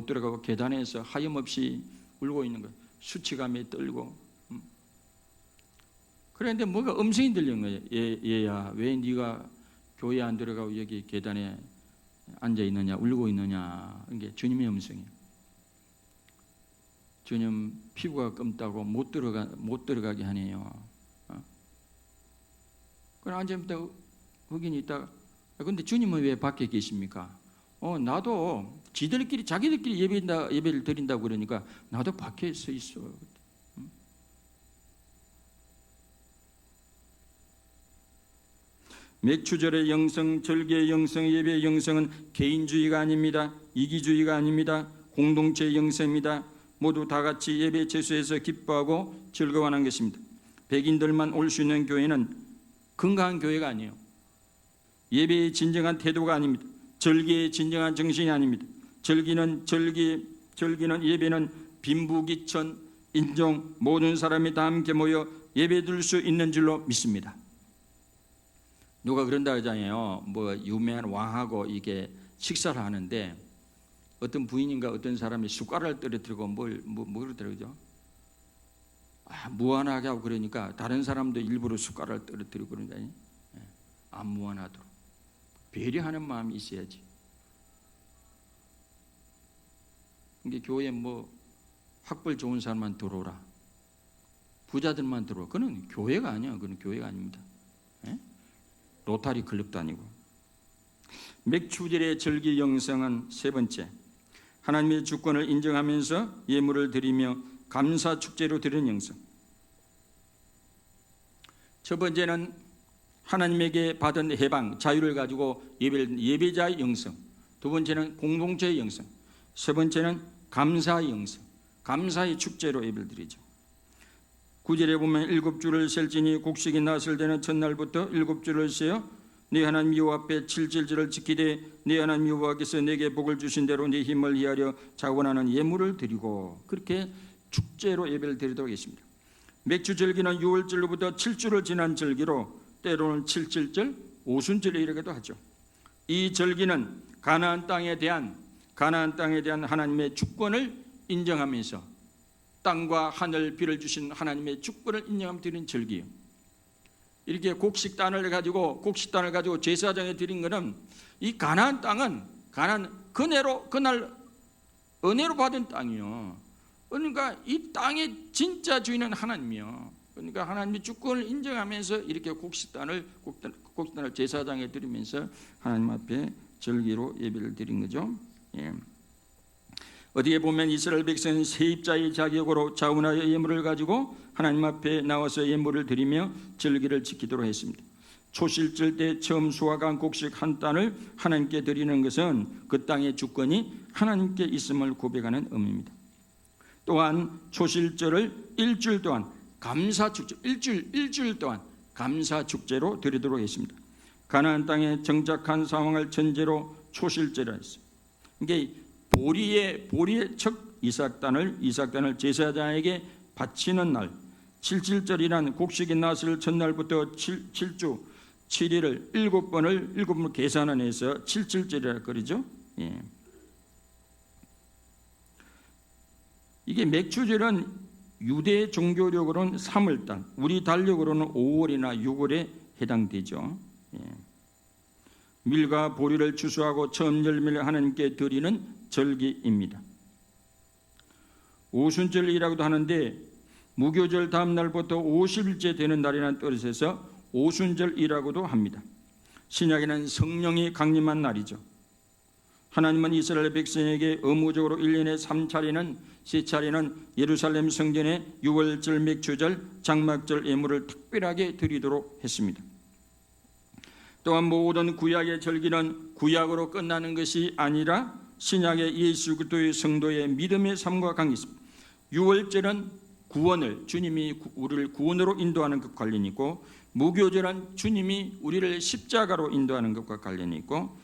들어가고 계단에서 하염없이 울고 있는 거예요. 수치감에 떨고. 그런데 뭐가 음성이 들리는 거예요. 얘야, 왜 네가 교회 안 들어가고 여기 계단에 앉아 있느냐, 울고 있느냐. 이게 주님의 음성이에요. 주님 피부가 검다고 못 들어가게 하네요. 그럼 앉아있다 흑인이 있다가, 근데 주님은 왜 밖에 계십니까? 나도 자기들끼리 예배를 드린다고 그러니까 나도 밖에 서 있어. 맥추절의 영성, 절기의 영성, 예배의 영성은 개인주의가 아닙니다. 이기주의가 아닙니다. 공동체의 영성입니다. 모두 다 같이 예배 제수에서 기뻐하고 즐거워하는 것입니다. 백인들만 올 수 있는 교회는 건강한 교회가 아니에요. 예배의 진정한 태도가 아닙니다. 절기의 진정한 정신이 아닙니다. 절기는 예배는 빈부귀천, 인종 모든 사람이 다 함께 모여 예배드릴 수 있는 줄로 믿습니다. 누가 그런다 하잖아요. 유명한 왕하고 이게 식사를 하는데 어떤 부인인가 어떤 사람이 숟가락을 떨어뜨리고 뭘 그러더라고요. 무한하게 하고 그러니까 다른 사람도 일부러 숟가락을 떨어뜨리고 그런다니. 안 무한하도록 배려하는 마음이 있어야지. 이게 교회에 학벌 좋은 사람만 들어오라, 부자들만 들어오라. 그건 교회가 아니야. 그건 교회가 아닙니다. 로타리 클럽도 아니고. 맥추절의 절기 영성은 세 번째, 하나님의 주권을 인정하면서 예물을 드리며 감사 축제로 드리는 영성. 첫 번째는 하나님에게 받은 해방, 자유를 가지고 예배자의 영성. 두 번째는 공동체의 영성. 세 번째는 감사의 영성, 감사의 축제로 예배를 드리죠. 9절에 보면 7주를 셀지니 곡식이 낫을 되는 첫날부터 7주를 세어 네 하나님 여호와 앞에 7질을 지키되 네 하나님 여호와께서 내게 복을 주신 대로 네 힘을 히하려 자원하는 예물을 드리고, 그렇게 축제로 예배를 드리도록 했습니다. 맥주 절기는 6월절로부터 7주를 지난 절기로 때로는 7.7절, 오순절에 이르기도 하죠. 이 절기는 가나안 땅에 대한 하나님의 주권을 인정하면서 땅과 하늘 비를 주신 하나님의 주권을 인정하며 드린 절기예요. 이렇게 곡식단을 가지고 제사장에 드린 것은 이 가나안 땅은 그날 은혜로 받은 땅이요. 그러니까 이 땅의 진짜 주인은 하나님이요. 그러니까 하나님의 주권을 인정하면서 이렇게 곡식단을 제사장에 드리면서 하나님 앞에 절기로 예배를 드린 거죠. 예. 어디에 보면 이스라엘 백성은 세입자의 자격으로 자원하여 예물을 가지고 하나님 앞에 나와서 예물을 드리며 절기를 지키도록 했습니다. 초실절 때 처음 수확한 곡식 한 단을 하나님께 드리는 것은 그 땅의 주권이 하나님께 있음을 고백하는 의미입니다. 또한 초실절을 일주일 동안 감사축제, 일주일 동안 감사축제로 드리도록 했습니다. 가나안 땅에 정착한 상황을 전제로 초실절이라 했어요. 이게 보리의 첫 이삭단을 제사장에게 바치는 날, 7.7절이란 곡식이 낫을 첫날부터 7주 7일을 7번을 계산해서 7.7절이라 그러죠. 예. 이게 맥주절은 유대 종교력으로는 3월달, 우리 달력으로는 5월이나 6월에 해당되죠. 예. 밀과 보리를 추수하고 처음 열매를 하나님께 드리는 절기입니다. 오순절이라고도 하는데 무교절 다음 날부터 50일째 되는 날이라는 뜻에서 오순절이라고도 합니다. 신약에는 성령이 강림한 날이죠. 하나님은 이스라엘 백성에게 의무적으로 1년에 3차례는 예루살렘 성전에 6월절, 맥주절, 장막절 예물을 특별하게 드리도록 했습니다. 또한 모든 구약의 절기는 구약으로 끝나는 것이 아니라 신약의 예수 그리스도의 성도의 믿음의 삶과 관계 있습니다. 6월절은 구원을, 주님이 우리를 구원으로 인도하는 것과 관련이 있고, 무교절은 주님이 우리를 십자가로 인도하는 것과 관련이 있고,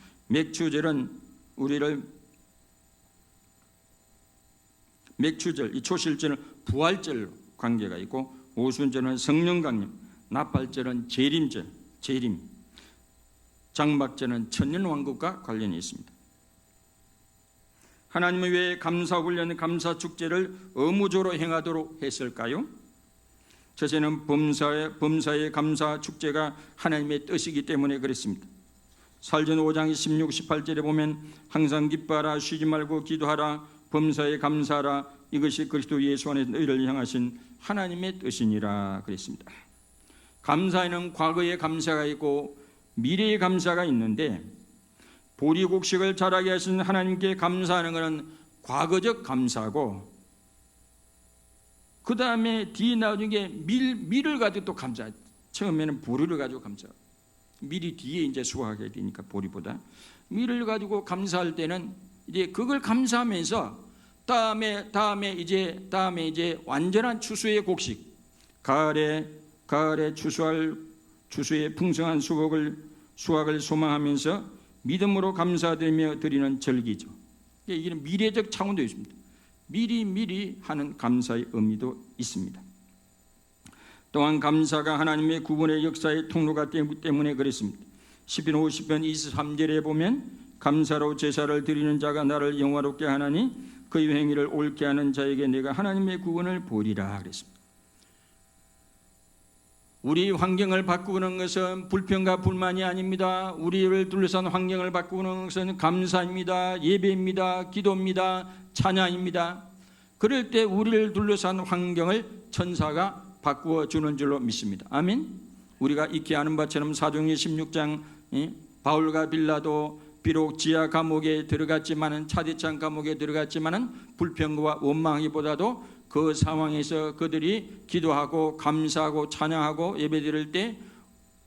맥주절, 이 초실절은 부활절로 관계가 있고, 오순절은 성령 강림, 나팔절은 재림, 장막절은 천년왕국과 관련이 있습니다. 하나님은 왜 감사훈련, 감사축제를 의무적으로 행하도록 했을까요? 첫째는 범사의 감사축제가 하나님의 뜻이기 때문에 그랬습니다. 살전 5장 16, 18절에 보면 항상 기뻐하라, 쉬지 말고 기도하라, 범사에 감사하라, 이것이 그리스도 예수 안에서 너희를 향하신 하나님의 뜻이니라 그랬습니다. 감사에는 과거의 감사가 있고 미래의 감사가 있는데, 보리곡식을 자라게 하신 하나님께 감사하는 것은 과거적 감사고, 그 다음에 뒤에 나중에 밀을 가지고 또 감사. 처음에는 보리를 가지고 감사하고, 밀이 뒤에 이제 수확하게 되니까 보리보다 밀을 가지고 감사할 때는 이제 그걸 감사하면서 다음에 이제 완전한 추수의 곡식, 가을에 추수의 풍성한 수확을 소망하면서 믿음으로 감사드리며 드리는 절기죠. 이게 미래적 차원도 있습니다. 미리 하는 감사의 의미도 있습니다. 또한 감사가 하나님의 구원의 역사의 통로가 되기 때문에 그랬습니다. 시편 50편 23절에 보면 감사로 제사를 드리는 자가 나를 영화롭게 하나니 그의 행위를 옳게 하는 자에게 내가 하나님의 구원을 보리라 그랬습니다. 우리 환경을 바꾸는 것은 불평과 불만이 아닙니다. 우리를 둘러싼 환경을 바꾸는 것은 감사입니다. 예배입니다. 기도입니다. 찬양입니다. 그럴 때 우리를 둘러싼 환경을 천사가 바꾸어 주는 줄로 믿습니다. 아멘. 우리가 익히 아는 바처럼 사도행전 16장 바울과 빌라도 비록 지하 감옥에 들어갔지만은, 차디찬 감옥에 들어갔지만은 불평과 원망하기보다도 그 상황에서 그들이 기도하고 감사하고 찬양하고 예배드릴 때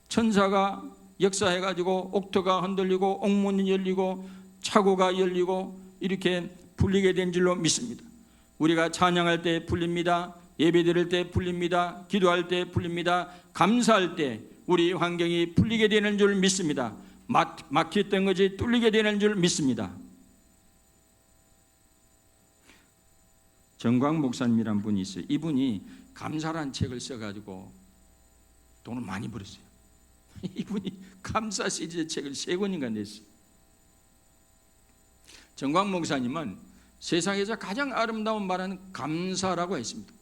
천사가 역사해가지고 옥토가 흔들리고 옥문이 열리고 차고가 열리고 이렇게 풀리게 된 줄로 믿습니다. 우리가 찬양할 때 풀립니다. 예배드릴 때 풀립니다. 기도할 때 풀립니다. 감사할 때 우리 환경이 풀리게 되는 줄 믿습니다. 막혔던 것이 뚫리게 되는 줄 믿습니다. 정광 목사님이란 분이 있어요. 이분이 감사란 책을 써가지고 돈을 많이 벌었어요. 이분이 감사 시리즈 책을 3권인가 냈어요. 정광 목사님은 세상에서 가장 아름다운 말은 감사라고 했습니다.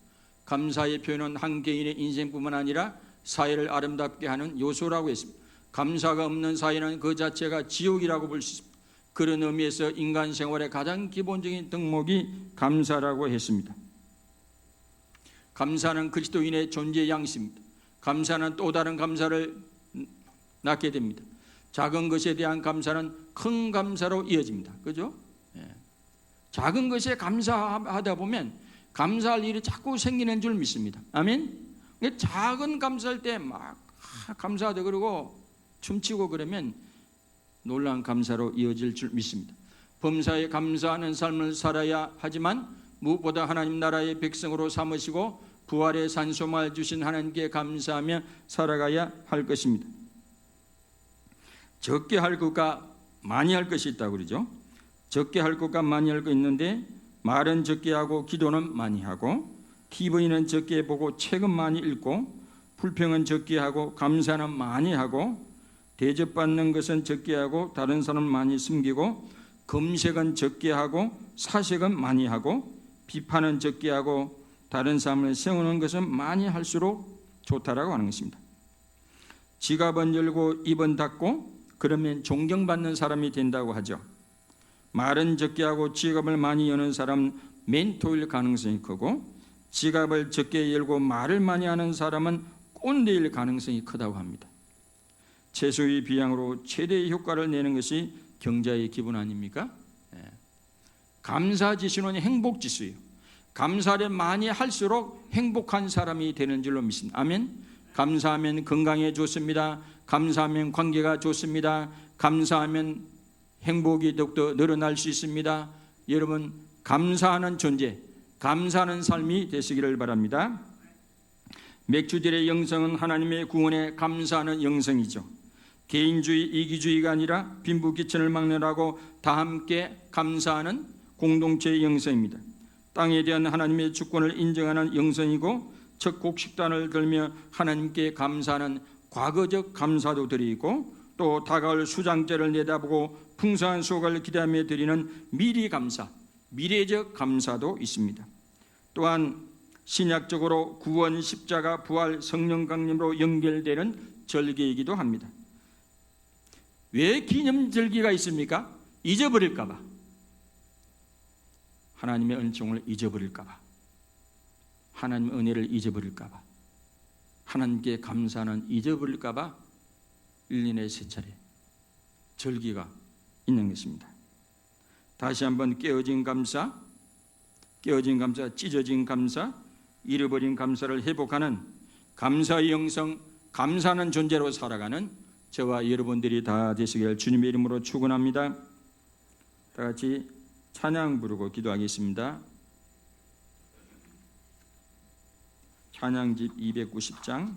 감사의 표현은 한 개인의 인생뿐만 아니라 사회를 아름답게 하는 요소라고 했습니다. 감사가 없는 사회는 그 자체가 지옥이라고 볼 수 있습니다. 그런 의미에서 인간 생활의 가장 기본적인 덕목이 감사라고 했습니다. 감사는 그리스도인의 존재의 양식입니다. 감사는 또 다른 감사를 낳게 됩니다. 작은 것에 대한 감사는 큰 감사로 이어집니다. 그죠? 작은 것에 감사하다 보면 감사할 일이 자꾸 생기는 줄 믿습니다. 아멘? 작은 감사할 때 막 감사하다 그러고 춤추고 그러면 놀라운 감사로 이어질 줄 믿습니다. 범사에 감사하는 삶을 살아야 하지만 무엇보다 하나님 나라의 백성으로 삼으시고 부활의 산소망을 주신 하나님께 감사하며 살아가야 할 것입니다. 적게 할 것과 많이 할 것이 있다고 그러죠. 적게 할 것과 많이 할 것 있는데 말은 적게 하고 기도는 많이 하고 TV는 적게 보고 책은 많이 읽고 불평은 적게 하고 감사는 많이 하고 대접받는 것은 적게 하고 다른 사람 많이 숨기고 검색은 적게 하고 사색은 많이 하고 비판은 적게 하고 다른 사람을 세우는 것은 많이 할수록 좋다라고 하는 것입니다. 지갑은 열고 입은 닫고 그러면 존경받는 사람이 된다고 하죠. 말은 적게 하고 지갑을 많이 여는 사람은 멘토일 가능성이 크고 지갑을 적게 열고 말을 많이 하는 사람은 꼰대일 가능성이 크다고 합니다. 채소의 비양으로 최대의 효과를 내는 것이 경자의 기본 아닙니까? 감사지수는 행복지수예요. 감사를 많이 할수록 행복한 사람이 되는 줄로 믿습니다. 아멘. 감사하면 건강에 좋습니다. 감사하면 관계가 좋습니다. 감사하면 행복이 더욱더 늘어날 수 있습니다. 여러분 감사하는 존재, 감사하는 삶이 되시기를 바랍니다. 맥주들의 영성은 하나님의 구원에 감사하는 영성이죠. 개인주의, 이기주의가 아니라 빈부귀천을 막느라고 다 함께 감사하는 공동체의 영성입니다. 땅에 대한 하나님의 주권을 인정하는 영성이고 첫 곡식단을 들며 하나님께 감사하는 과거적 감사도 드리고 또 다가올 수장제를 내다보고 풍성한 수확을 기대하며 드리는 미리 감사, 미래적 감사도 있습니다. 또한 신약적으로 구원, 십자가, 부활, 성령 강림으로 연결되는 절기이기도 합니다. 왜 기념절기가 있습니까? 잊어버릴까 봐. 하나님의 은총을 잊어버릴까 봐. 하나님의 은혜를 잊어버릴까 봐. 하나님께 감사는 잊어버릴까 봐 1년에 3차례 절기가 있는 것입니다. 다시 한번 깨어진 감사, 찢어진 감사, 잃어버린 감사를 회복하는 감사의 영성, 감사하는 존재로 살아가는 저와 여러분들이 다 되시길 주님의 이름으로 축원합니다. 다 같이 찬양 부르고 기도하겠습니다. 찬양집 290장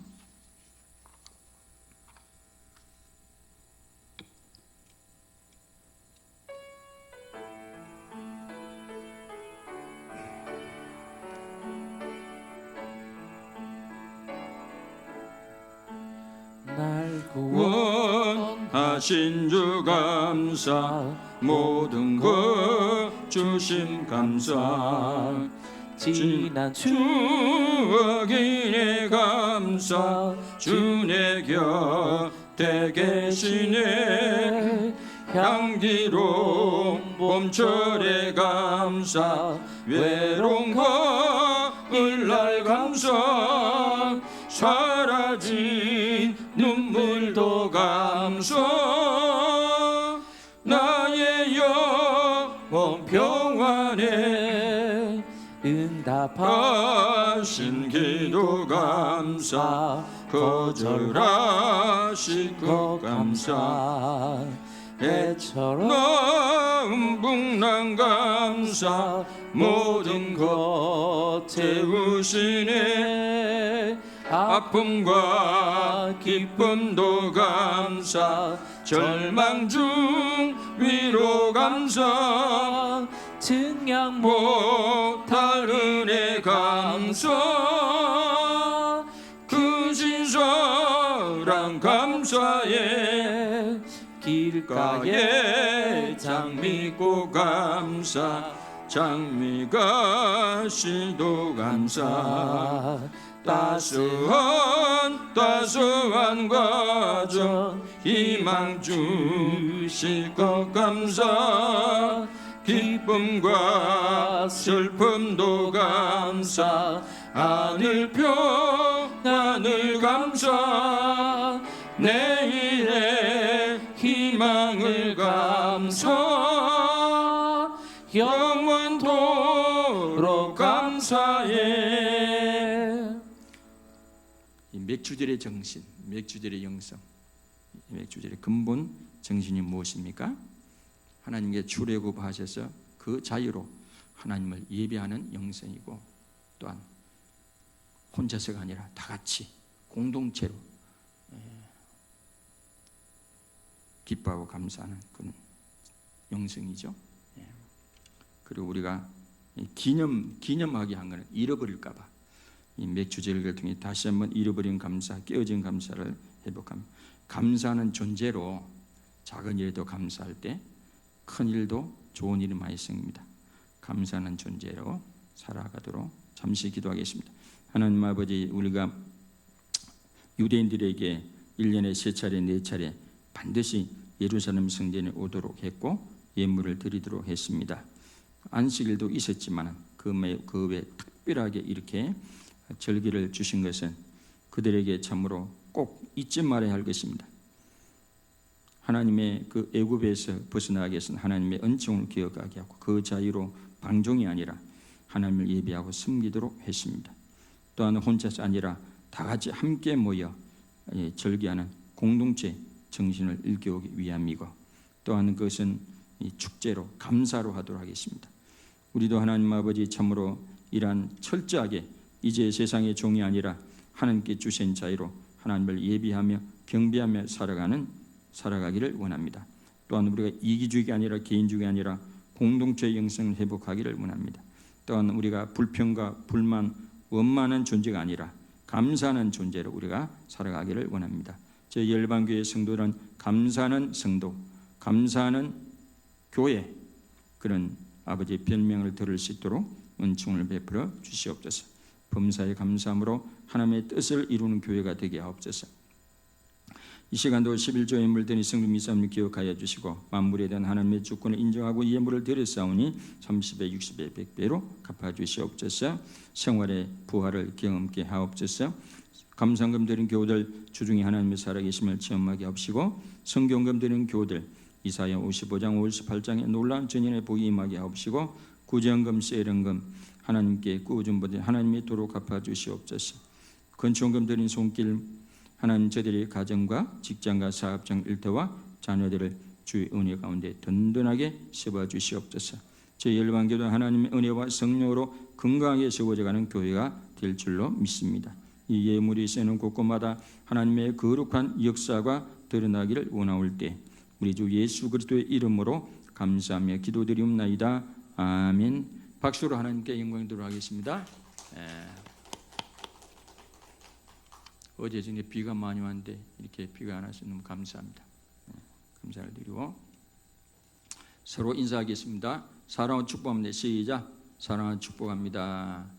날 구원하신 주 감사, 모든 것 주심 감사, 지난 추억이네 감사, 주내 곁에 계시네 향기로운 봄철의 감사, 외로운 가을 날 감사, 사라진 눈물도 감사, 나의 영혼 평안에 응답하신 기도 감사, 거절하신 것 감사, 애처럼 음분난 감사 모든 것 채우시네 아픔과 기쁨도 감사 절망 중 위로 감사 증량 못할 은혜 감사 그 진사랑 감사해 길가에 장미꽃 감사 장미가 씨도 감사 따스한 과정 희망 주실 것 감사 기쁨과 슬픔도 감사 하늘 평안을 감사 내일의 희망을 감사 영원토록 감사해. 이 맥주절의 정신, 맥주절의 영성, 맥주절의 근본 정신이 무엇입니까? 하나님께 출애굽하셔서 그 자유로 하나님을 예배하는 영성이고 또한 혼자서가 아니라 다 같이 공동체로 기뻐하고 감사하는 그런 영성이죠. 그리고 우리가 기념하게 한 것은 잃어버릴까 봐 이 맥주절을 통해 다시 한번 잃어버린 감사, 깨어진 감사를 회복합니다. 감사하는 존재로 작은 일에도 감사할 때 큰 일도 좋은 일이 많이 생깁니다. 감사하는 존재로 살아가도록 잠시 기도하겠습니다. 하나님 아버지, 우리가 유대인들에게 1년에 3차례 4차례 반드시 예루살렘 성전에 오도록 했고 예물을 드리도록 했습니다. 안식일도 있었지만 그 외에 특별하게 이렇게 절기를 주신 것은 그들에게 참으로 꼭 잊지 말아야 할 것입니다. 하나님의 그 애굽에서 벗어나게 해서 하나님의 은총을 기억하게 하고 그 자유로 방종이 아니라 하나님을 예배하고 섬기도록 했습니다. 또한 혼자서 아니라 다 같이 함께 모여 절기하는 공동체 정신을 일깨우기 위함이고 또한 그것은 축제로 감사로 하도록 하겠습니다. 우리도 하나님 아버지 참으로 이러한 철저하게 이제 세상의 종이 아니라 하나님께 주신 자유로 하나님을 예비하며 경배하며 살아가기를 원합니다. 또한 우리가 이기주의가 아니라 개인주의가 아니라 공동체 영성을 회복하기를 원합니다. 또한 우리가 불평과 불만, 원만한 존재가 아니라 감사하는 존재로 우리가 살아가기를 원합니다. 제 열방교회 성도는 감사하는 성도, 감사하는 교회, 그런 아버지의 변명을 들을 수 있도록 은총을 베풀어 주시옵소서. 범사에 감사함으로 하나님의 뜻을 이루는 교회가 되게 하옵소서. 이 시간도 11조의 물들이 성도 미사님을 기억하여 주시고 만물에 대한 하나님의 주권을 인정하고 예물을 드렸사오니 30배, 60배, 100배로 갚아주시옵소서. 생활의 부활을 경험케 하옵소서. 감상금 드린 교우들 주중에 하나님의 살아계심을 체험하게 하옵시고 성경금 드린 교우들 이사야 55장 58장의 놀라운 전연의 복이 임하게 하옵시고 구제연금 세련금 하나님께 꾸준 받은 하나님의 도로 갚아주시옵소서. 건축금 드린 손길 하나님 저들의 가정과 직장과 사업장 일터와 자녀들을 주의 은혜 가운데 든든하게 세워주시옵소서. 제 열방교도 하나님의 은혜와 성령으로 건강하게 세워져가는 교회가 될 줄로 믿습니다. 이 예물이 쓰는 곳곳마다 하나님의 거룩한 역사가 드러나기를 원하올 때 우리 주 예수 그리스도의 이름으로 감사하며 기도드리옵나이다. 아멘. 박수로 하나님께 영광 돌아가겠습니다. 어제 중에 비가 많이 왔는데 이렇게 비가 안 와서 너무 감사합니다. 감사를 드리고 서로 인사하겠습니다. 사랑하고 축복합니다. 시작. 사랑하고 축복합니다.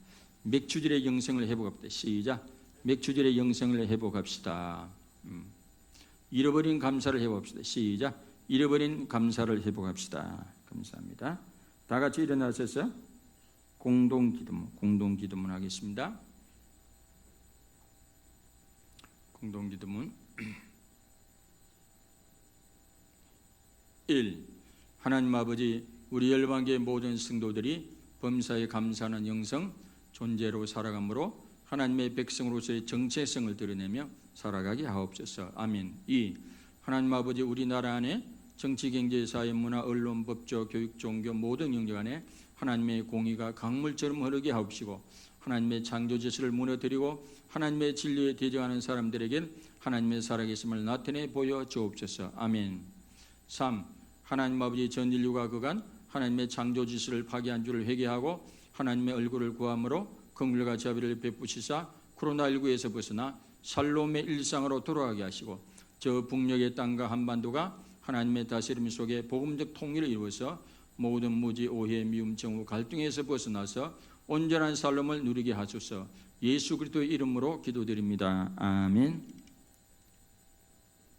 맥주절의 영생을 회복합니다. 시작. 맥주절의 영생을 회복합시다. 잃어버린 감사를 회복합시다. 시작. 잃어버린 감사를 회복합시다. 감사합니다. 다 같이 일어나셔서 공동 기도문 하겠습니다. 공동 기도문 1. 하나님 아버지, 우리 열방교회 모든 성도들이 범사에 감사하는 영성 존재로 살아가므로 하나님의 백성으로서의 정체성을 드러내며 살아가게 하옵소서. 아멘. 2. 하나님 아버지, 우리나라 안에 정치, 경제, 사회, 문화, 언론, 법조, 교육, 종교 모든 영역 안에 하나님의 공의가 강물처럼 흐르게 하옵시고 하나님의 창조 질서를 무너뜨리고 하나님의 진리에 대적하는 사람들에겐 하나님의 살아계심을 나타내 보여 주옵소서. 아멘. 3. 하나님 아버지 전 인류가 그간 하나님의 창조 질서를 파괴한 줄을 회개하고 하나님의 얼굴을 구함으로 긍휼과 자비를 베푸시사 코로나19에서 벗어나 살롬의 일상으로 돌아가게 하시고 저 북녘의 땅과 한반도가 하나님의 다스림 속에 복음적 통일을 이루어서 모든 무지, 오해, 미움, 정우, 갈등에서 벗어나서 온전한 살롬을 누리게 하소서. 예수 그리스도의 이름으로 기도드립니다. 아멘.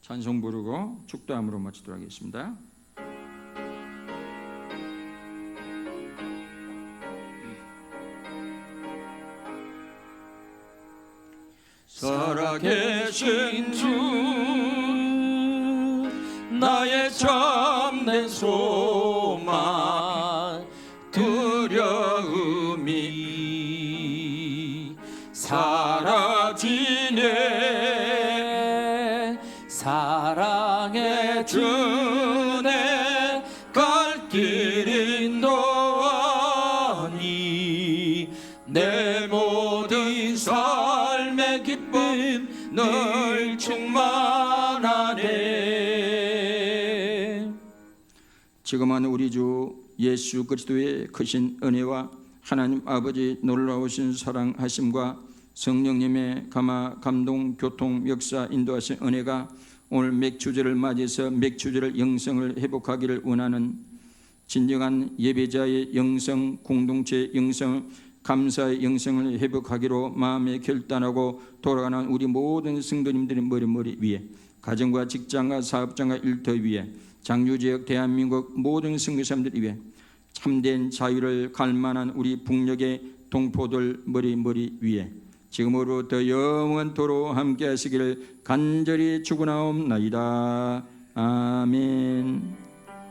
찬송 부르고 축도함으로 마치도록 하겠습니다. 살아계신 주 나의 참된 소망 두려움이 사라지네 사랑의 주내 갈 길 인도하니 내 모든 삶의 기쁨 늘 충만하네. 지금은 우리 주 예수 그리스도의 크신 은혜와 하나님 아버지 놀라우신 사랑하심과 성령님의 감화, 감동, 교통, 역사, 인도하신 은혜가 오늘 맥주제를 맞이해서 맥주제를 영성을 회복하기를 원하는 진정한 예배자의 영성, 공동체의 영성, 감사의 영성을 회복하기로 마음에 결단하고 돌아가는 우리 모든 성도님들의 머리 위에 가정과 직장과 사업장과 일터 위에 장유지역 대한민국 모든 선교사님들 위에 참된 자유를 갈망하는 우리 북녘의 동포들 머리 위에 지금으로부터 영원토록 함께 하시기를 간절히 축원하옵나이다. 아멘.